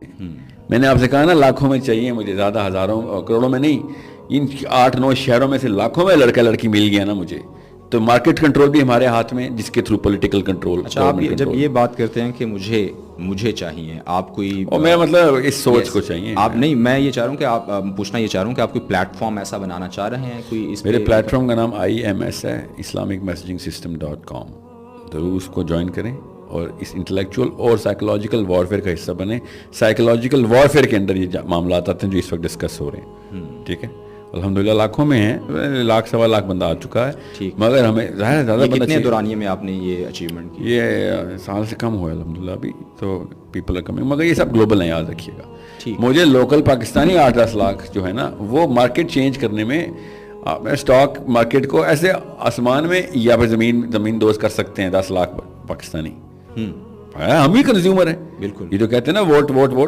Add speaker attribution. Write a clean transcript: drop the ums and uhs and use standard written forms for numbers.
Speaker 1: میں نے آپ سے کہا نا لاکھوں میں چاہیے مجھے, زیادہ ہزاروں کروڑوں میں نہیں, ان 8-9 شہروں میں سے لاکھوں میں لڑکا لڑکی مل گیا نا مجھے, تو مارکیٹ کنٹرول بھی ہمارے ہاتھ میں, جس کے تھرو پولیٹیکل کنٹرول.
Speaker 2: اچھا, آپ جب یہ بات کرتے ہیں کہ مجھے چاہیے, آپ کوئی,
Speaker 1: اور میں مطلب اس سوچ کو چاہیے
Speaker 2: آپ نہیں, میں یہ چاہ رہا ہوں کہ آپ پوچھنا یہ چاہ رہا ہوں کہ آپ کوئی پلیٹ فارم ایسا بنانا چاہ رہے ہیں کوئی؟ اس
Speaker 1: میرے پلیٹ فارم کا نام IMS ہے, islamicmessagingsystem.com. ضرور اس کو جوائن کریں اور اس انٹلیکچوئل اور سائیکولوجیکل وارفیئر کا حصہ بنے. سائیکولوجیکل وارفیئر کے اندر یہ معاملات آتے ہیں جو اس وقت ڈسکس ہو رہے ہیں. ٹھیک ہے, الحمدللہ لاکھوں میں ہیں, 1-1.25 لاکھ بندہ آ چکا ہے, مگر ہمیں ظاہر زیادہ بندہ.
Speaker 2: کتنے دورانیے میں آپ نے یہ اچیومنٹ کی؟
Speaker 1: یہ سال سے کم ہوا ہے الحمدللہ ابھی, تو پیپل آر کمنگ, مگر یہ سب گلوبل ہے, یاد رکھیے گا. مجھے لوکل پاکستانی 8-10 لاکھ جو ہے نا, وہ مارکیٹ چینج کرنے میں, اسٹاک مارکیٹ کو ایسے آسمان میں یا پھر زمین دوز کر سکتے ہیں 10 لاکھ پاکستانی. ہم ہی کنزیومر ہیں.
Speaker 2: بالکل,
Speaker 1: یہ جو کہتے ہیں نا ووٹ ووٹ ووٹ,